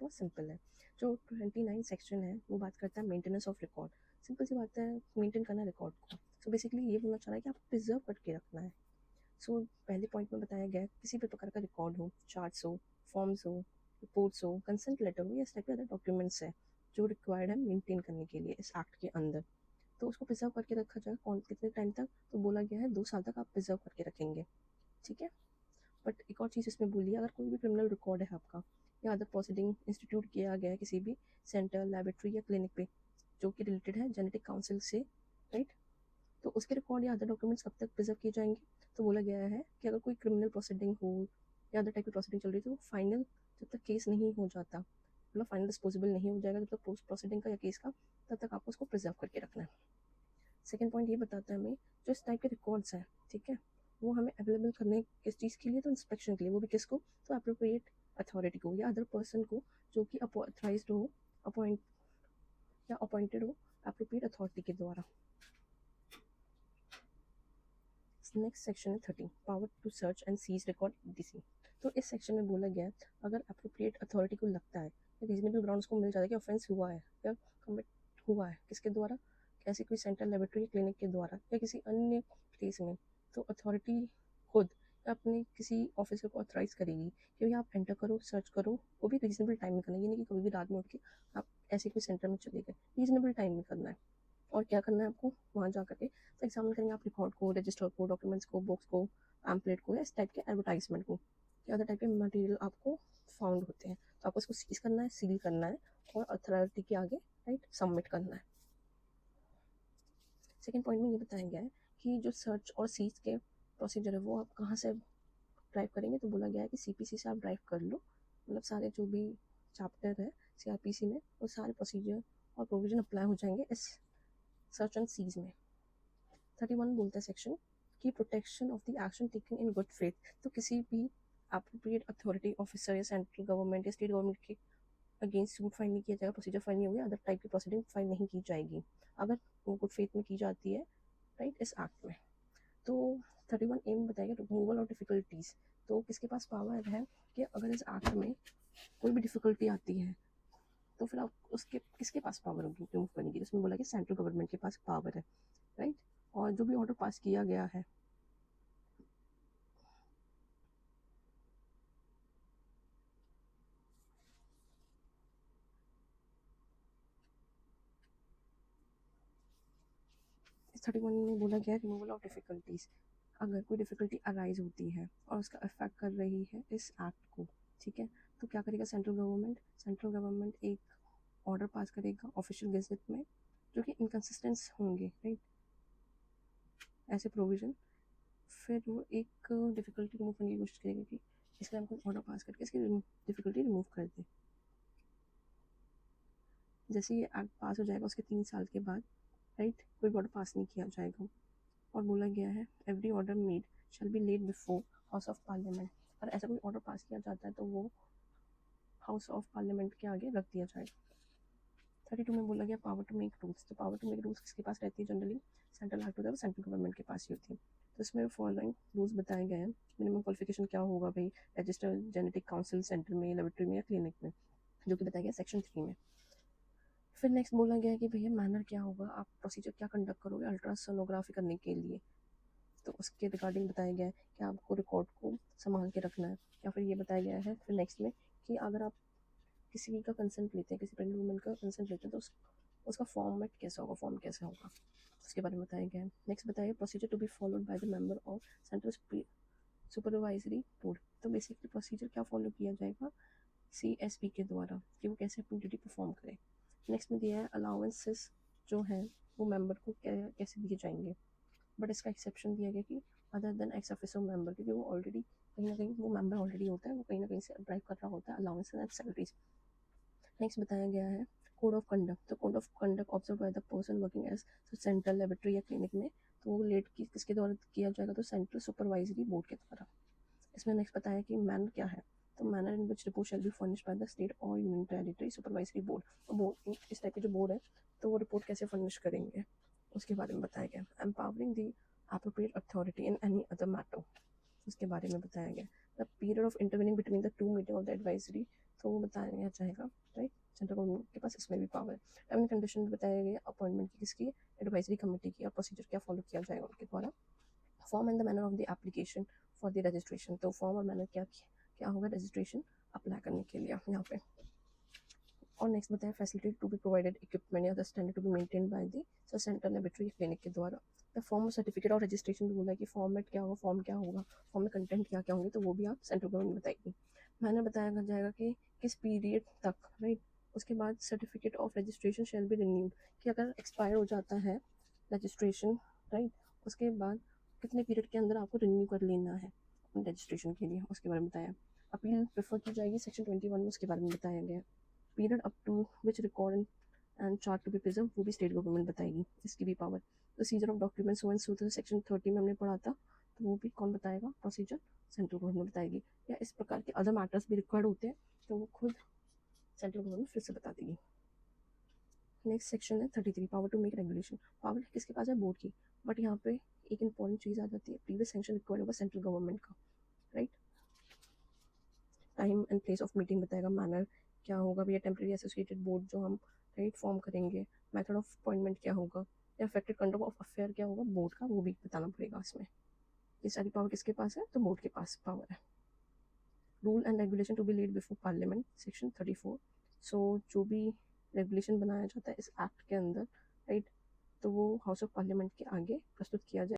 बहुत सिंपल है। जो 29 सेक्शन है वो बात करता है मेंटेनेंस ऑफ रिकॉर्ड। सिंपल सी बात है, मेंटेन करना रिकॉर्ड को। सो बेसिकली ये बोलना चाह रहा है कि आपको प्रिजर्व करके रखना है। सो पहले पॉइंट में बताया गया है किसी भी प्रकार का रिकॉर्ड हो, चार्ट्स हो, फॉर्म्स हो, रिपोर्ट्स हो, कंसेंट लेटर हो या इस टाइप के अदर डॉक्यूमेंट्स है जो रिक्वायर्ड है मेंटेन करने के लिए इस एक्ट के अंदर, तो उसको प्रिजर्व करके रखा जाए। कौन कितने टाइम तक? तो बोला गया है 2 साल तक आप प्रिजर्व करके रखेंगे, ठीक है। बट एक और चीज़ इसमें बोली है, अगर कोई भी क्रिमिनल रिकॉर्ड है आपका या अदर प्रोसीडिंग इंस्टीट्यूट किया गया है किसी भी सेंटर, लैबोरेटरी या क्लिनिक पे जो कि रिलेटेड है जेनेटिक काउंसिल से, राइट, तो उसके रिकॉर्ड या अदर डॉक्यूमेंट्स कब तक प्रिजर्व किए जाएंगे? तो बोला गया है कि अगर कोई क्रिमिनल प्रोसीडिंग हो या अदर टाइप की प्रोसीडिंग चल रही है तो फाइनल जब तक केस नहीं हो जाता, मतलब फाइनल डिस्पोजेबल नहीं हो जाएगा जब तक पोस्ट प्रोसीडिंग का या केस का, तब तक आपको उसको प्रिजर्व करके रखना है। सेकेंड पॉइंट ये बताता है हमें जो इस टाइप के रिकॉर्ड्स हैं, ठीक है, वो हमें अवेलेबल करने किस चीज़ के लिए? तो इंस्पेक्शन के लिए। वो भी किसको? तो अप्रोप्रिएट अथॉरिटी को या अदर पर्सन को जो कि ऑथराइज्ड हो, अपॉइंट या अपॉइंटेड हो अप्रोप्रिएट अथॉरिटी के द्वारा। नेक्स्ट सेक्शन है 13, power to search and seize record etc. तो इस सेक्शन में बोला गया है अगर अप्रोप्रिएट अथॉरिटी को लगता है या रीजनेबल ग्राउंड्स को मिल जाता है कि ऑफेंस हुआ है या कमिट हुआ है किसके द्वारा? ऐसी कोई सेंटर, लेबोरेटरी या क्लिनिक के द्वारा या किसी अन्य प्लेस में, तो अथॉरिटी खुद या अपने किसी ऑफिसर को ऑथराइज करेगी कि भैया आप एंटर करो, सर्च करो, वो भी रीजनेबल टाइम में करना है। ये नहीं कि कभी भी रात में उठ के आप ऐसे कोई सेंटर में चले गए, रीजनेबल टाइम में करना है। और क्या करना है आपको वहाँ जा करके? तो एग्जामिन करेंगे आप रिकॉर्ड को, रजिस्टर को, डॉक्यूमेंट्स को, बुक्स को, पैम्पलेट को या इस टाइप के एडवर्टाइजमेंट को या अदर टाइप के मटेरियल आपको फाउंड होते हैं, तो आपको उसको सीज करना है, सील करना है और अथॉरिटी के आगे, राइट, सबमिट करना है। सेकेंड पॉइंट में ये बताया गया है कि जो सर्च और सीज के प्रोसीजर है वो आप कहाँ से ड्राइव करेंगे? तो बोला गया है कि सीपीसी से आप ड्राइव कर लो, मतलब सारे जो भी चैप्टर है सीआरपीसी में वो सारे प्रोसीजर और प्रोविजन अप्लाई हो जाएंगे इस सर्च एंड सीज में। 31 बोलता है सेक्शन की protection of the action taken in good faith. तो किसी भी एप्रोप्रिएट अथॉरिटी, ऑफिसर या सेंट्रल गवर्नमेंट या स्टेट गवर्नमेंट के अगेंस्ट सूट फाइल नहीं किया जाएगा, प्रोसीजर फाइल नहीं होगी, अदर टाइप की प्रोसीडिंग फाइल नहीं की जाएगी अगर वो गुड फेथ में की जाती है, राइट, इस एक्ट में। तो 31 एम बताएगा रिमूवल ऑफ डिफिकल्टीज। तो किसके पास पावर है कि अगर इस एक्ट में कोई भी डिफिकल्टी आती है तो फिर आप उसके किसके पास पावर होगी रिमूव करने की? इसमें बोला कि सेंट्रल गवर्नमेंट के पास पावर है, राइट। और जो भी ऑर्डर पास किया गया है, इस 31 में बोला गया है रिमूवल ऑफ डिफिकल्टीज। अगर कोई डिफिकल्टी अराइज होती है और उसका इफेक्ट कर रही है इस एक्ट को, ठीक है, तो क्या करेगा सेंट्रल गवर्नमेंट? सेंट्रल गवर्नमेंट एक ऑर्डर पास करेगा ऑफिशियल गेजेट में जो कि इनकन्सिस्टेंस होंगे, राइट, ऐसे प्रोविजन। फिर वो एक डिफिकल्टी रिमूव करने की कोशिश करेगा कि इसलिए हमको ऑर्डर पास करके इसकी डिफिकल्टी रिमूव कर दे। जैसे ये एक्ट पास हो जाएगा उसके 3 साल के बाद, राइट, कोई ऑर्डर पास नहीं किया जाएगा। और बोला गया है every order made shall be laid before house of parliament. और ऐसा कोई ऑर्डर पास किया जाता है तो वो हाउस ऑफ पार्लियामेंट के आगे रख दिया जाएगा। 32 में बोला गया पावर टू मेक रूल्स। तो पावर टू मेक रूल्स किसके पास रहती है? जनरली सेंट्रल एक्ट होता है वो सेंट्रल गवर्नमेंट के पास ही होती है। तो इसमें फॉलोइंग रूल्स बताए गए हैं। मिनिमम क्वालिफिकेशन क्या होगा भाई? रजिस्टर जेनेटिक काउंसिल सेंटर में, लेबोरेटरी में या क्लिनिक में, जो कि बताया गया सेक्शन 3 में। फिर नेक्स्ट बोला गया है कि भैया मैनर क्या होगा, आप प्रोसीजर क्या कंडक्ट करोगे अल्ट्रासोनोग्राफी करने के लिए, तो उसके रिगार्डिंग बताया गया है कि आपको रिकॉर्ड को संभाल के रखना है। या फिर ये बताया गया है फिर नेक्स्ट में कि अगर आप किसी का कंसेंट लेते हैं, किसी प्रेगनेंट वुमन का कंसेंट लेते हैं तो उसका फॉर्मेट कैसा होगा, फॉर्म कैसे होगा, उसके बारे में बताया गया है। नेक्स्ट बताया procedure to be followed by the member of central supervisory board. तो बेसिकली प्रोसीजर क्या फॉलो किया जाएगा CSP के द्वारा कि वो कैसे अपनी ड्यूटी परफॉर्म करे। नेक्स्ट में दिया है अलाउंसेस जो है वो मेंबर को कैसे दिए जाएंगे, बट इसका एक्सेप्शन दिया गया कि other than x officer member, क्योंकि वो ऑलरेडी कहीं ना कहीं वो मेंबर ऑलरेडी होता है, वो कहीं ना कहीं से ड्राइव कर रहा होता है अलाउंसेस एंड सैलरीज। नेक्स्ट बताया गया है कोड ऑफ कंडक्ट। तो code of conduct observe by the person working as central laboratory या क्लिनिक में, तो वो लेट किसके द्वारा किया जाएगा? तो सेंट्रल सुपरवाइजरी बोर्ड के द्वारा। इसमें नेक्स्ट बताया कि मैनर क्या है, तो manner in which report shall be furnished by the state और यूनियन टेरिटरी सुपरवाइजरी बोर्ड। तो बोर्ड इस टाइप के जो बोर्ड है तो वो रिपोर्ट कैसे फर्निश करेंगे उसके बारे में बताया गया। Empowering the appropriate authority in any other matter, उसके बारे में बताया गया। The period of intervening between the two meeting of the advisory तो वो बताया जाएगा, राइट। सेंट्रल गवर्नमेंट के पास इसमें भी पावर है। टाइम एंड कंडीशन बताया गया अपॉइंटमेंट की, किसकी, एडवाइजरी कमेटी की, और प्रोसीजर क्या फॉलो किया जाएगा उनके द्वारा। Form and the manner of the application for the registration, तो फॉर्म और मैनर क्या होगा रजिस्ट्रेशन अप्लाई करने के लिए यहाँ पे। और नेक्स्ट बताया facility to be provided, equipment या the standard to be maintain by the central laboratory clinic के द्वारा। द फॉर्म सर्टिफिकेट और रजिस्ट्रेशन भी बोला है कि फॉर्मेट क्या होगा, फॉर्म क्या होगा, फॉर्म में कंटेंट क्या क्या होंगे, तो वो भी आप सेंट्रल गवर्नमेंट बताएगी। मैंने बताया जाएगा कि किस पीरियड तक, राइट। उसके बाद certificate of registration shall be renewed, कि अगर एक्सपायर हो जाता है रजिस्ट्रेशन, राइट, उसके बाद कितने पीरियड के अंदर आपको रिन्यू कर लेना है अपने रजिस्ट्रेशन के लिए, उसके बारे में बताया। अपील प्रेफर की जाएगी सेक्शन 21 में, उसके बारे में बताया गया। Period up to which record and chart to be preserve, वो भी स्टेट गवर्नमेंट बताएगी, इसकी भी power. Procedure of documents so and so, तो सेक्शन 30 में हमने पढ़ा था, तो वो भी कौन बताएगा, प्रोसीजर सेंट्रल गवर्नमेंट बताएगी। या इस प्रकार के अदर मैटर्स भी रिक्वायर्ड होते हैं तो वो खुद सेंट्रल गवर्नमेंट फिर से बता देगी। नेक्स्ट सेक्शन है 33, power to make regulation. Power किसके पास है, बोर्ड की, बट यहाँ पे एक इंपॉर्टेंट चीज़ आ जाती है, प्रीवियस सेंक्शन रिक्वायर्ड होगा सेंट्रल गवर्नमेंट का, right. Time and place of meeting बताएगा, मैनर क्या होगा भैया, टेम्प्रेरी एसोसिएटेड बोर्ड जो हम राइट फॉर्म करेंगे, मेथड ऑफ अपॉइंटमेंट क्या होगा, या अफेक्टेड कंडक्ट ऑफ अफेयर क्या होगा बोर्ड का, वो भी बताना पड़ेगा इसमें। ये सारी पावर किसके पास है, तो बोर्ड के पास पावर है। Rule and regulation to be laid before parliament, section 34। So जो भी रेगुलेशन बनाया जाता है इस एक्ट के अंदर, राइट, तो वो हाउस ऑफ पार्लियामेंट के आगे प्रस्तुत किया जाए।